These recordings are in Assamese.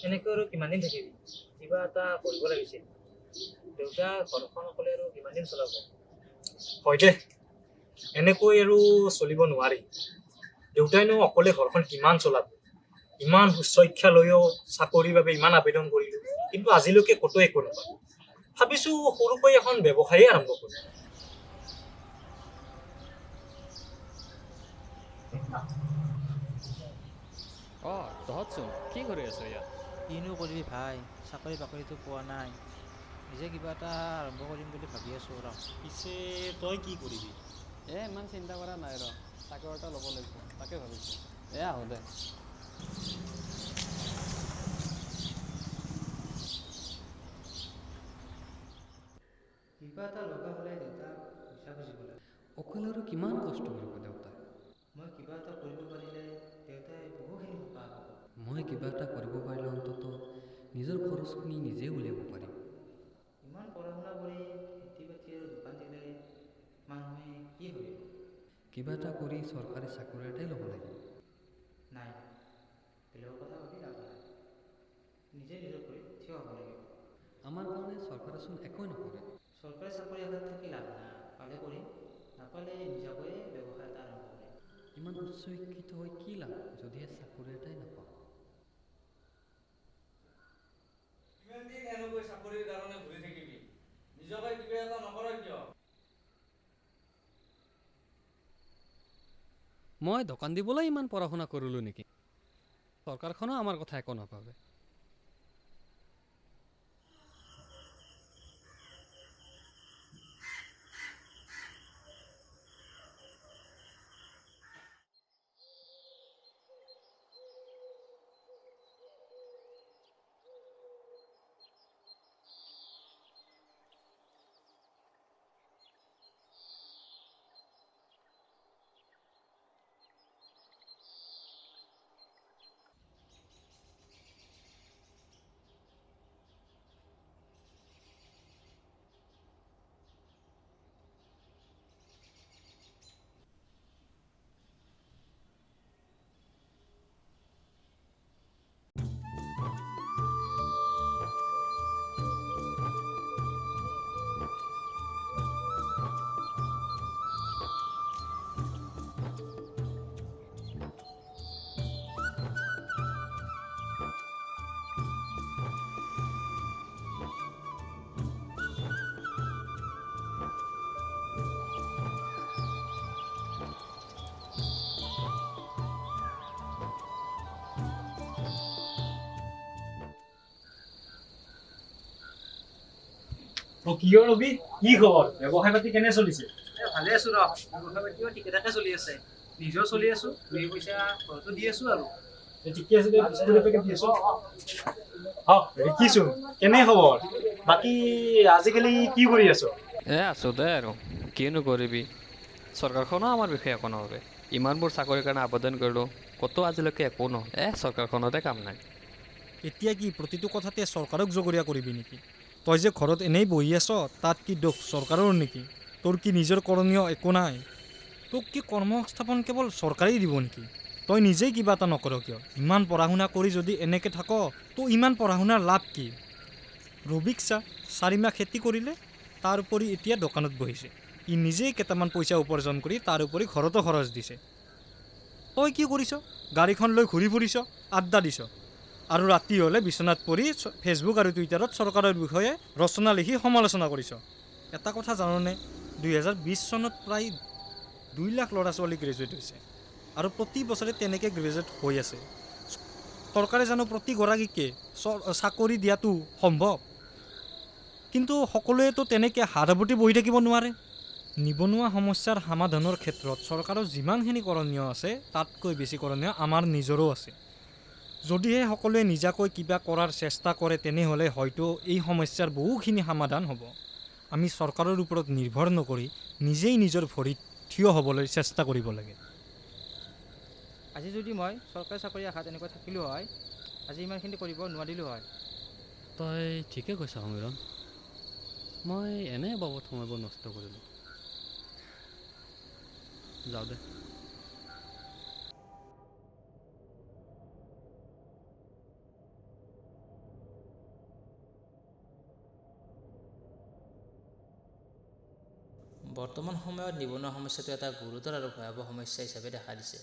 এনেকৈ আৰু কিমান দিন থাকিবি? কিবা এটা কৰিব লাগিছিল। দেউতা ঘৰখন অকলে আৰু কিমান দিন চলাব? হয় দে, এনেকৈ আৰু চলিব নোৱাৰি। দেউতাইনো অকলে ঘৰখন কিমান চলাব? ইমান উচ্চ শিক্ষা লৈও চাকৰিৰ বাবে ইমান আবেদন কৰিলো, কিন্তু আজিলৈকে ক'তো একো নাপালো। ভাবিছো সৰুকৈ এখন ব্যৱসায়ে আৰম্ভ কৰিম। তহঁতচোন কি কৰি আছ ইয়াত? কিনো কৰিবি ভাই, চাকৰি বাকৰিটো পোৱা নাই। নিজে কিবা এটা আৰম্ভ কৰিম বুলি ভাবি আছোঁ ৰ। পিছে তই কি কৰিবি? ইমান চিন্তা কৰা নাই ৰ, চাকৰি এটা ল'ব লাগিব তাকে ভাবিছোঁ। আহোঁ দে। কিবা এটা লগা হ'লে দেউতাক পইচা খুজিব লাগে। অকলে আৰু কিমান কষ্ট কৰিব দেউতাই? মই কিবা এটা কৰিব পাৰিলে দেউতাই বহুখিনি সকাহ পাব। মই কিবা এটা কৰিব পাৰিলে অন্তত নিজৰ খৰচখিনি নিজে উলিয়াব পাৰিম। ইমান পঢ়া শুনা কৰি খেতি বাতি আৰু দোকান দিলে মানুহে কি ভাবিব? কিবা এটা কৰি চৰকাৰী চাকৰি এটাই ল'ব লাগিব। নাই, বেলেগৰ কথা ভাবি লাভ নাই। নিজে নিজৰ ভৰিত থিয় হ'ব লাগিব। আমাৰ কাৰণে চৰকাৰেচোন একোৱে নকৰে। চৰকাৰী চাকৰি এটাত থাকি লাভ নাই। পালে কৰিম, নাপালে নিজাকৈ ব্যৱসায় এটা আৰম্ভ কৰিম। ইমান উচ্চ শিক্ষিত হৈ কি লাভ যদিহে চাকৰি এটাই নাপাওঁ? কিমান দিন এনেকৈ চাকৰিৰ কাৰণে ঘূৰি থাকিবি? নিজকে কিবা এটা নকৰা কিয়? মই দোকান দিবলৈ ইমান পঢ়া শুনা কৰিলোঁ নেকি? চৰকাৰখনো আমাৰ কথা একো নাভাবে। কিয় ৰবি, কি খবৰ? ব্যৱসায় পাতি কেনে চলিছে? ভালে আছো ৰ, ব্যৱসায় পাতিও ঠিকে ঠাকে চলি আছে। নিজেও চলি আছো, দুই পইচা ঘৰতো দি আছো আৰু। ঠিকে আছে দে, বিস্কুট এপেকেট দি আছো। দেখিছো, কেনে খবৰ? বাকী আজিকালি কি কৰি আছ? আছোঁ দে আৰু কিনো কৰিবি, চৰকাৰখনো আমাৰ বিষয়ে একো নভাবে। ইমানবোৰ চাকৰিৰ কাৰণে আবেদন কৰিলোঁ, ক'তো আজিলৈকে একো নহয়। চৰকাৰখনতে কাম নাই। এতিয়া কি প্ৰতিটো কথাতে চৰকাৰক জগৰীয়া কৰিবি নেকি? তই যে ঘৰত এনেই বহি আছ, তাত কি দোষ চৰকাৰৰ নেকি? তোৰ কি নিজৰ কৰণীয় একো নাই? তোক কি কৰ্মসংস্থাপন কেৱল চৰকাৰেই দিব নেকি? তই নিজেই কিবা এটা নকৰ কিয়? ইমান পঢ়া শুনা কৰি যদি এনেকৈ থাক, তো ইমান পঢ়া শুনাৰ লাভ কি? ৰবিক চা, 4 মাহ খেতি কৰিলে, তাৰ উপৰি এতিয়া দোকানত বহিছে। ই নিজেই কেইটামান পইচা উপাৰ্জন কৰি তাৰ উপৰি ঘৰতো খৰচ দিছে। তই কি কৰিছ? গাড়ীখন লৈ ঘূৰি ফুৰিছ, আড্ডা দিছ, আৰু ৰাতি হ'লে বিচনাত পৰি ফেচবুক আৰু টুইটাৰত চৰকাৰৰ বিষয়ে ৰচনা লিখি সমালোচনা কৰিছ। এটা কথা জাননে, 2020 চনত প্ৰায় 2 লাখ ল'ৰা ছোৱালী গ্ৰেজুৱেট হৈছে, আৰু প্ৰতি বছৰে তেনেকৈ গ্ৰেজুৱেট হৈ আছে। চৰকাৰে জানো প্ৰতিগৰাকীকে চাকৰি দিয়াটো সম্ভৱ? কিন্তু সকলোৱেতো তেনেকৈ হাত সাৱটি বহি থাকিব নোৱাৰে। নিবনুৱা সমস্যাৰ সমাধানৰ ক্ষেত্ৰত চৰকাৰৰ যিমানখিনি কৰণীয় আছে, তাতকৈ বেছি কৰণীয় আমাৰ নিজৰো আছে। যদিহে সকলোৱে নিজাকৈ কিবা কৰাৰ চেষ্টা কৰে তেনেহ'লে হয়তো এই সমস্যাৰ বহুখিনি সমাধান হ'ব। আমি চৰকাৰৰ ওপৰত নিৰ্ভৰ নকৰি নিজেই নিজৰ ভৰিত থিয় হ'বলৈ চেষ্টা কৰিব লাগে। আজি যদি মই চৰকাৰী চাকৰি আশাত এনেকৈ থাকিলোঁ হয়, আজি ইমানখিনি কৰিব নোৱাৰিলোঁ হয়। তই ঠিকে কৈছা সমীৰণ, মই এনে বাবদ সময়বোৰ নষ্ট কৰিলোঁ। যাওঁ দে। বৰ্তমান সময়ত নিবনুৱা সমস্যাটো এটা গুৰুতৰ আৰু ভয়াৱহ সমস্যা হিচাপে দেখা দিছে।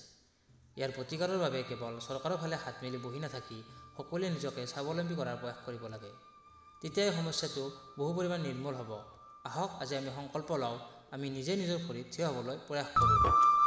ইয়াৰ প্ৰতিকাৰৰ বাবে কেৱল চৰকাৰৰ ফালে হাত মেলি বহি নাথাকি সকলোৱে নিজকে স্বাৱলম্বী কৰাৰ প্ৰয়াস কৰিব লাগে। তেতিয়া এই সমস্যাটো বহু পৰিমাণ নিৰ্মূল হ'ব। আহক আজি আমি সংকল্প লওঁ, আমি নিজে নিজৰ ভৰিত থিয় হ'বলৈ প্ৰয়াস কৰোঁ।